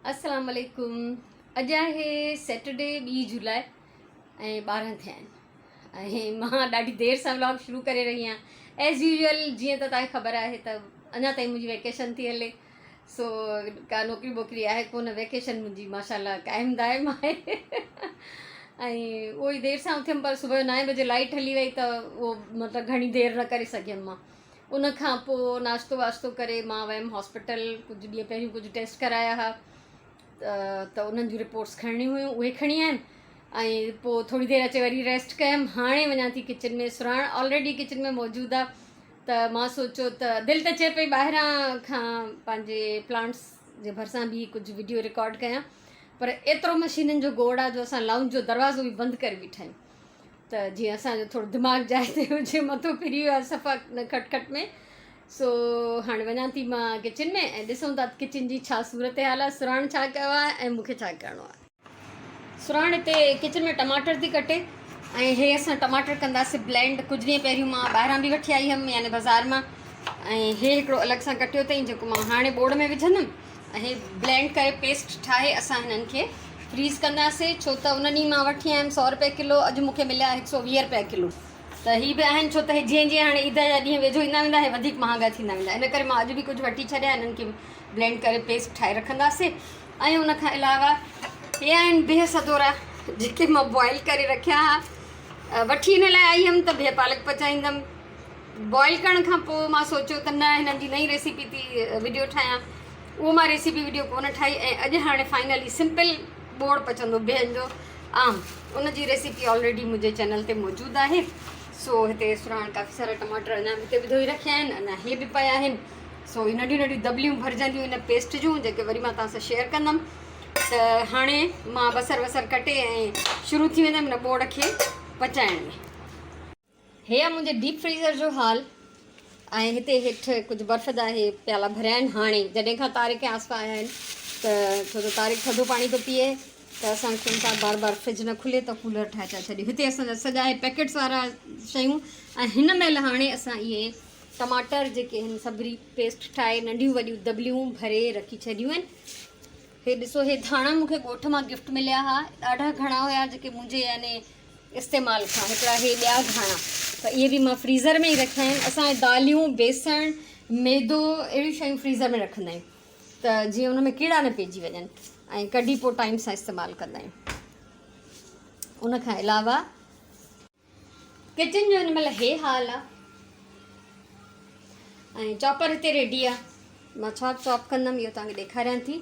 अस्सलाम वालेकुम। अॼु आहे सैटरडे 2 जुलाई ऐं 12 थिया आहिनि ऐं मां ॾाढी देरि सां व्लॉग शुरू करे रही आहियां। एज़ यूजुअल जीअं त तव्हांखे ख़बर आहे त अञा ताईं मुंहिंजी वेकेशन थी हले, सो का नौकिरी वोकिरी आहे कोन। वेकेशन मुंहिंजी माशाल्लाह क़ाइमु दाइमु आहे ऐं उहो ई देरि सां उथियमि, पर सुबुह जो 9 बजे लाइट हली वई त उहो मतिलबु घणी देरि न करे सघियमि मां। उन खां पोइ नाश्तो वाश्तो करे मां वियमि हॉस्पिटल। कुझु ॾींहं पहिरियों कुझु टेस्ट कराया हुआ त उन्हनि जूं रिपोर्ट्स खणणी हुयूं, उहे खणी आयमि ऐं पोइ थोरी देरि अचे वरी रेस्ट कयमि। हाणे वञा थी किचन में। सुराण ऑलरेडी किचन में मौजूदु आहे त मां सोचियो त दिलि त चए पई ॿाहिरां खां पंहिंजे प्लांट्स जे भरिसां बि कुझु वीडियो रिकॉर्ड कयां, पर एतिरो मशीननि जो गोड़ आहे जो असां लाउंज जो दरवाज़ो बि बंदि करे बीठा आहियूं त जीअं असांजो थोरो दिमाग़ जाइ ते हुजे, मथो फिरी वियो आहे सफ़ा खटखट में। सो हाणे वञा थी मां किचन में ऐं ॾिसूं था किचन जी छा सूरत हाल आहे, सुराण छा कयो आहे ऐं मूंखे छा करिणो आहे। सुराण हिते किचन में टमाटर थी कटे ऐं हे असां टमाटर कंदासीं ब्लेंड। कुझु ॾींहं पहिरियों मां ॿाहिरां बि वठी आई हुअमि, यानी बाज़ारि मां, ऐं हे हिकिड़ो अलॻि सां कटियो अथई जेको मां हाणे बोड़ में विझंदमि ऐं हे ब्लेंड करे पेस्ट ठाहे असां हिननि खे फ्रीज़ कंदासीं। छो त उन ॾींहुं मां वठी आयमि 100 रुपए किलो, अॼु मूंखे मिलिया 120 रुपए किलो। त हीअ बि आहिनि, छो त हे जीअं जीअं हाणे ईद जा ॾींहं वेझो ईंदा वेंदा हे वधीक महांगा थींदा वेंदा, इन करे मां अॼु बि कुझु वठी छॾिया। हिननि खे ब्लेंड करे पेस्ट ठाहे रखंदासीं। ऐं उन खां अलावा हे आहिनि बिह सदोरा जेके मां बॉइल करे रखिया हुआ। वठी हिन लाइ आई हुअमि त बिह पालक पचाईंदमि। बॉइल करण खां पोइ मां सोचियो त न, हिननि जी नई रेसिपी थी वीडियो ठाहियां। उहो मां रेसिपी वीडियो कोन ठाही ऐं अॼु हाणे फाइनली सिंपल बोड़ पचंदो बिहनि जो आम, उन जी रेसिपी ऑलरेडी मुंहिंजे चैनल ते मौजूदु आहे। सो हिते सुराण काफ़ी सारा टमाटर अञा हिते बि धोई रखिया आहिनि, अञा हे बि पिया आहिनि। सो ही नंढियूं नंढियूं दॿलियूं भरिजंदियूं इन पेस्ट जूं, जेके वरी मां तव्हां सां शेयर कंदमि। त हाणे मां बसर वसर कटे ऐं शुरू थी वेंदमि हिन बोड़ खे पचाइण में। हे आहे मुंहिंजे डीप फ्रीज़र जो हाल ऐं हिते हेठि कुझु बर्फ़ जा हे प्याला भरिया आहिनि। हाणे जॾहिं खां तारिक आसपा आया आहिनि त छो त तारिक थधो पाणी थो पीए त असां चऊं था बार बार फ्रिज न खुले त कूलर ठाहे था छॾियूं। हिते असांजा सॼा हे पैकेट्स वारा शयूं ऐं हिन महिल हाणे असां इहे टमाटर जेके आहिनि सभरी पेस्ट ठाहे नंढियूं वॾियूं दॿलियूं भरे रखी छॾियूं आहिनि। हे ॾिसो, हे धाणा मूंखे ॻोठ मां गिफ्ट मिलिया हुआ, ॾाढा घणा हुया जेके मुंहिंजे यानी इस्तेमालु खां। हिकिड़ा हे ॿिया धाणा त इहे बि मां फ्रीज़र में ई रखिया आहिनि। असां दालियूं, बेसण, मैदो अहिड़ियूं शयूं फ्रीज़र में रखंदा आहियूं त जीअं उन में कीड़ा न पइजी वञनि ऐं कढी पोइ टाइम सां इस्तेमालु कंदा आहियूं। उन खां अलावा किचन जो हिन महिल हे हाल आहे ऐं चॉपर हिते रेडी आहे। मां चॉप कंदमि, इहो तव्हांखे ॾेखारियां थी।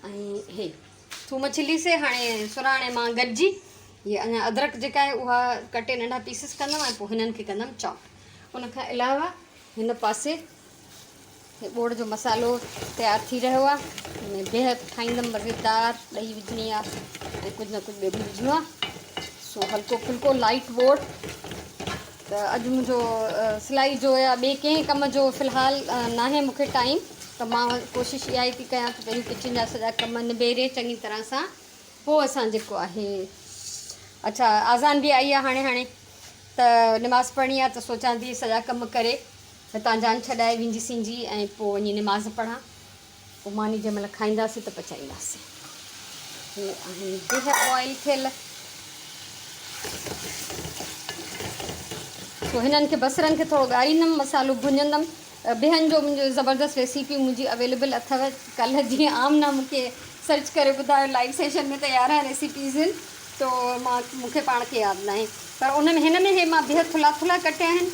ऐं हे थूम चिली से हाणे सुराणे मां गॾिजी हीअ अञा अदरक जेका आहे उहा कटे नंढा पीसिस कंदमि ऐं पोइ हिननि खे कंदमि चॉप। उन खां अलावा हिन पासे हे बोड़ जो मसालो तयारु थी रहियो आहे। हिन बिह ठाहींदमि मज़ेदार, ॾही विझणी आहे ऐं कुझु न कुझु ॿियो बि विझणो आहे। सो हल्को फुल्को लाइट बोड़। त अॼु मुंहिंजो सिलाई जो या ॿिए कंहिं कम जो फ़िलहालु नाहे मूंखे टाइम, त मां कोशिशि इहा ई थी कयां त पहिरीं किचन जा सॼा कम निबेरे चङी तरह सां पोइ असां जेको आहे अच्छा आज़ान बि आई आहे हाणे त निमाज़ पढ़णी आहे, त सोचां थी सॼा कम करे हितां जान छॾाए वेंदी सिंजी ऐं पोइ वञी निमाज़ पढ़ां, पोइ मानी जंहिं महिल खाईंदासीं त पचाईंदासीं। हे आहिनि बिह बॉइल थियल। सो हिननि खे बसरनि खे थोरो ॻारींदमि, मसालो भुञंदमि। बिहनि जो मुंहिंजो ज़बरदस्त रेसिपी मुंहिंजी अवेलेबल अथव। कल्ह जीअं आमना मूंखे सर्च करे ॿुधायो लाइव सेशन में त 11 रेसिपीज़ आहिनि, तो मूंखे पाण खे यादि न आहे, पर उन में हिन में हे मां बिह थुल्हा थुल्हा कटिया आहिनि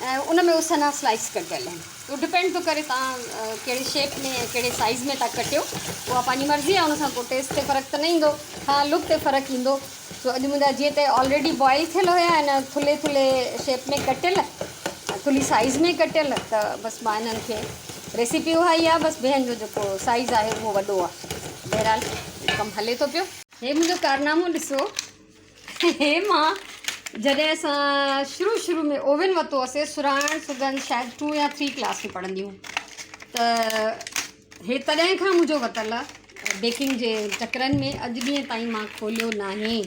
ऐं उन में उहो सना स्लाइस कटियल आहिनि। उहो डिपेंड थो करे तव्हां कहिड़े शेप में ऐं कहिड़े साइज़ में था कटियो, उहा पंहिंजी मर्ज़ी आहे। उन सां पोइ टेस्ट ते फ़र्क़ु त न ईंदो, हा लुक ते फ़र्क़ु ईंदो। सो अॼु मुंहिंजा जीअं त ऑलरेडी बॉइल थियल हुया ऐं थुल्हे थुल्हे शेप में कटियल, थुल्ही साइज़ में कटियल, त बसि मां हिननि खे रेसिपी उहा ई आहे, बसि बिहनि जो जेको साइज़ आहे उहो वॾो आहे। बहरहाल कमु हले थो पियो। हे मुंहिंजो कारनामो ॾिसो। हे मां जॾहिं असां शुरू में ओवन वरितो हुआसीं, सुराण सुगंध शायदि 2 या 3 क्लास में पढ़ंदी हुयूं, त हे तॾहिं खां मुंहिंजो वरितलु आहे बेकिंग जे चकरनि में। अॼु ॾींहं ताईं मां खोलियो न आहे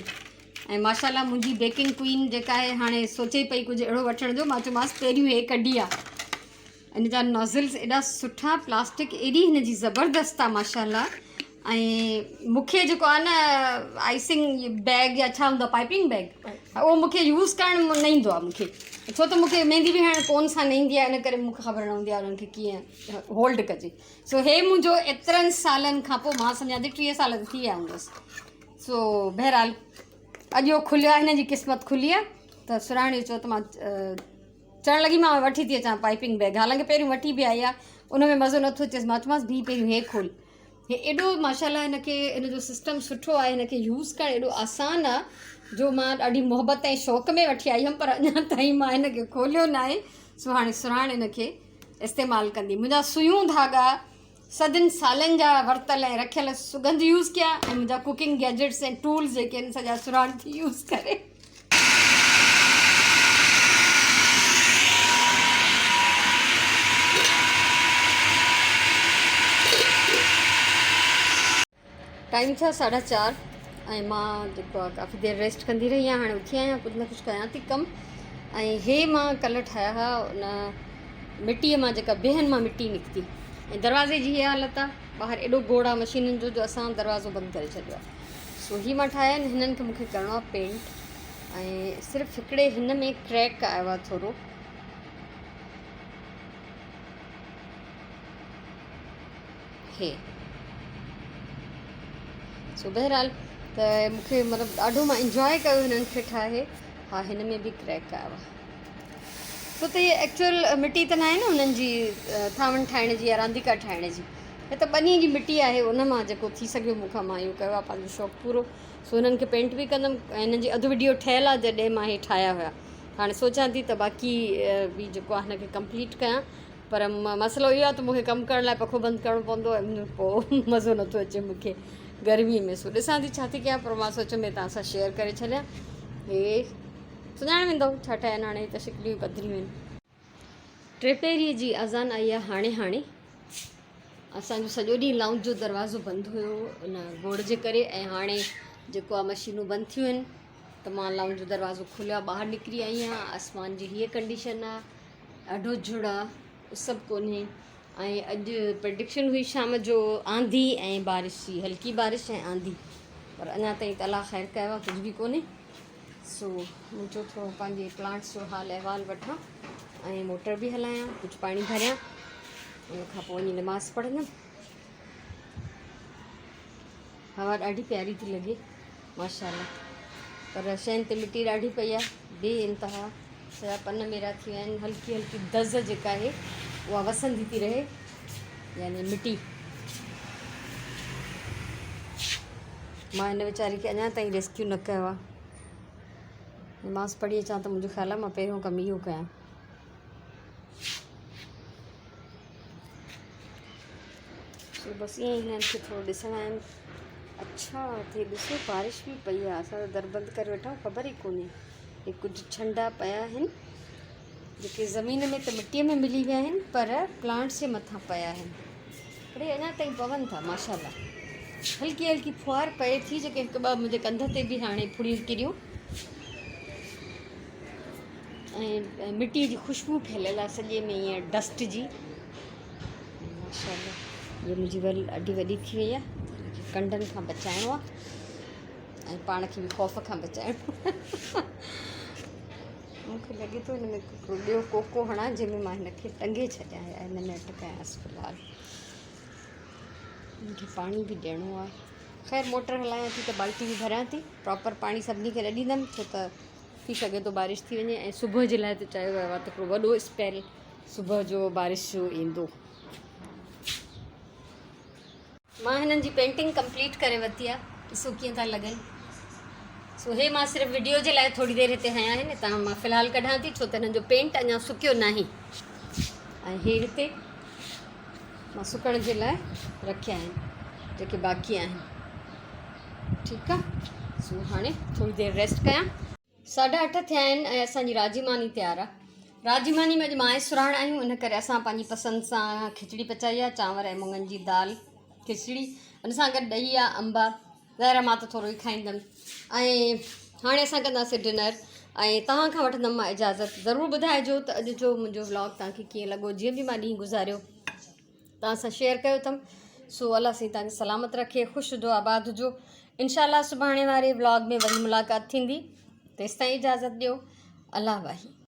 ऐं माशाल्लाह मुंहिंजी बेकिंग क्वीन जेका आहे हाणे सोचे पई कुझु अहिड़ो वठण जो। मां चयोमांसि पहिरियों हे कढी आहे। इन जा नॉज़ल्स एॾा सुठा, प्लास्टिक एॾी हिन जी ज़बरदस्त आहे माशाल्लाह। ऐं मूंखे जेको आहे न आइसिंग बैग या छा हूंदो आहे पाइपिंग बैग उहो मूंखे यूज़ करणु न ईंदो आहे मूंखे, छो त मूंखे मेहंदी बि हणणु कोन सां न ईंदी आहे, इन करे मूंखे ख़बर न हूंदी आहे उन्हनि खे कीअं होल्ड कजे। सो हे मुंहिंजो एतिरनि सालनि खां पोइ मां सम्झां थी 30 साल थी विया हूंदसि। सो बहरहाल अॼु इहो खुलियो आहे, हिन जी क़िस्मत खुली आहे त सुराणी चयो त मां चवणु लॻी मां वठी थी अचां पाइपिंग बैग, हालांकि पहिरियों वठी बि आई आहे, उन में मज़ो नथो अचेसि, मां चयोमांसि भी पहिरियों हे खोल। हे एॾो माशाल्लाह हिनखे इन जो सिस्टम सुठो आहे, हिनखे यूज़ करणु एॾो आसानु आहे जो मां ॾाढी मोहबत ऐं शौक़ में वठी आई हुअमि, पर अञा ताईं मां हिनखे खोलियो न आहे। सो हाणे सुराण हिनखे इस्तेमालु कंदी। मुंहिंजा सुयूं धागा सदियुनि सालनि जा वरितल ऐं रखियल सुगंध यूज़ कया, ऐं मुंहिंजा कुकिंग गैजेट्स ऐं टूल्स जेके आहिनि सॼा सुराण थी यूज़ करे। टाइम छा 4:30 ऐं मां जेको आहे काफ़ी देरि रेस्ट कंदी रही आहियां, हाणे उथी आहियां, कुझु न कुझु कयां थी कमु। ऐं हे मां कल्ह ठाहिया हुआ उन मिटीअ मां, जेका बिहनि मां मिटी निकिती, ऐं दरवाज़े जी इहा हालत आहे, ॿाहिरि एॾो गोड़ आहे मशीनुनि जो असां दरवाज़ो बंदि करे छॾियो आहे। सो ही मां ठाहिया आहिनि, हिननि खे मूंखे करिणो आहे पेंट, ऐं सिर्फ़ु हिकिड़े हिन में क्रैक आयो आहे थोरो, हे। सो बहरहाल त मूंखे मतिलबु ॾाढो मां इंजॉय कयो हिननि खे ठाहे। हा, हिन में बि क्रैक आयो आहे, छो त इहे एक्चुअल मिटी त न आहे न हुननि जी थांवण ठाहिण जी या रांदीका ठाहिण जी, हे त ॿनी जी मिटी आहे, उन मां जेको थी सघियो मूंखां मां इहो कयो आहे पंहिंजो शौक़ु पूरो। सो हिननि खे पेंट बि कंदमि, ऐं हिननि जी अधु वीडियो ठहियलु आहे जॾहिं मां इहे ठाहिया हुया। हाणे सोचां थी त बाक़ी बि जेको आहे हिनखे कंप्लीट कयां, पर मसइलो इहो आहे त मूंखे कमु करण लाइ पखो बंदि करिणो पवंदो आहे, पोइ मज़ो नथो अचे मूंखे गर्मीअ में। सो ॾिसां थी छा थी कयां, पर मां सोचियो में तव्हां सां शेयर करे छॾियां। हे सुञाणे वेंदव छा ठाहिया आहिनि, हाणे त शिकिलियूं पधरियूं आहिनि। 3 जी अज़ान आई आहे हाणे हाणे। असांजो सॼो ॾींहुं लाउंज जो दरवाज़ो बंदि हुयो उन गोड़ जे करे, ऐं हाणे जेको आहे मशीनूं बंदि थियूं आहिनि त मां लाउंज जो दरवाज़ो खोलियो आहे, ॿाहिरि निकिरी आई आहियां। आसमान जी हीअ कंडीशन आहे, ॾाढो झुड़ आहे, उस बि कोन्हे, ऐं अॼु प्रेडिक्शन हुई शाम जो आंधी ऐं बारिश जी, हल्की बारिश ऐं आंधी, पर अञा ताईं त अलाह ख़ैरु कयो आहे, कुझु बि कोन्हे। सो मुंहिंजो थोरो पंहिंजे प्लांट्स जो हाल अहिवाल वठां ऐं मोटर बि हलायां, कुझु पाणी भरियां, उन खां पोइ वञी नमाज़ पढ़ंदमि। हवा ॾाढी प्यारी थी लॻे माशाल्लाह, पर शयुनि ते मिटी ॾाढी पई आहे, बे इंतिहा, सॼा पन मेरा थी विया आहिनि। हल्की हल्की दज़ जेका आहे उहा वसंदी थी रहे, यानी मिटी। मां हिन वीचारी खे अञा ताईं रेस्क्यू न कयो आहे। नमाज़ पढ़ी अचां त मुंहिंजो ख़्यालु आहे मां पहिरियों कमु इहो कयां। सो बसि ईअं ई हिननि खे थोरो ॾिसणा आहिनि। अच्छा हिते ॾिसो बारिश बि पई आहे, असां त दर बंदि करे वेठा, ख़बर ई कोन्हे। हे कुझु छंडा पिया आहिनि जेके ज़मीन में त मिटीअ में मिली विया आहिनि, पर प्लांट्स जे मथां पिया आहिनि, पर हे अञा ताईं पवनि था माशाल्लाह। हल्की हल्की फुहार पए थी, जेके हिकु ॿ मुंहिंजे कंध ते बि हाणे फुड़ियूं किरियूं, ऐं मिटी जी ख़ुशबू फैलियल आहे सॼे में, ईअं डस्ट जी माशाल्लाह। इहा मुंहिंजी वरी ॾाढी वॾी थी वई आहे, कंडनि खां बचाइणो आहे ऐं पाण खे बि ख़ौफ़ खां बचाइणो आहे। मूंखे लॻे थो हिन में हिकिड़ो ॿियो कोको हणां जंहिंमें मां हिनखे टंगे छॾियां या हिन में अटकायांसि। फ़िलहालु मूंखे पाणी बि ॾियणो आहे। ख़ैर मोटर हलायां थी त बाल्टी बि भरियां थी, प्रॉपर पाणी सभिनी खे न ॾींदमि, छो त थी सघे थो बारिश थी वञे, ऐं सुबुह जे लाइ त चयो वियो आहे त हिकिड़ो वॾो स्पेल सुबुह जो बारिश जो ईंदो। मां हिननि जी पेंटिंग कंप्लीट करे वरिती आहे, ॾिसो कीअं था लॻनि। सो हे मां सिर्फ़ु वीडियो जे लाइ थोरी देरि हिते हयां आहिनि, हितां मां फ़िलहालु कढां थी, छो त हिननि जो पेंट अञा सुकियो नाहे, ऐं हे हिते मां सुकण जे लाइ रखिया आहिनि जेके बाक़ी आहिनि। ठीकु आहे, सो हाणे थोरी देरि रेस्ट कयां। 8:30 थिया आहिनि ऐं असांजी राजी मानी तयारु आहे। राजी मानी में अॼु मां ऐं सुराण आहियूं, इन करे असां पंहिंजी पसंदि सां खिचड़ी पचाई आहे, चांवर ऐं मुङनि जी दाल खिचड़ी, उन सां गॾु ॾही आहे, अंब आहे, ज़ाहिर मां त थोरो ई खाईंदमि। ऐं हाणे असां कंदासीं डिनर, ऐं तव्हां खां वठंदमि मां इजाज़त। ज़रूरु ॿुधाइजो त अॼु जो मुंहिंजो व्लॉग तव्हांखे कीअं लॻो, जीअं बि मां ॾींहुं गुज़ारियो तव्हां सां शेयर कयो अथमि। सो अल्लाह साईं तव्हांखे सलामत रखे, ख़ुशि हुजो, आबाद हुजो। इंशाल्लाह सुभाणे वारे व्लॉग में वरी मुलाक़ात थींदी। तेसिताईं इजाज़त ॾियो। अल्लाह वाही।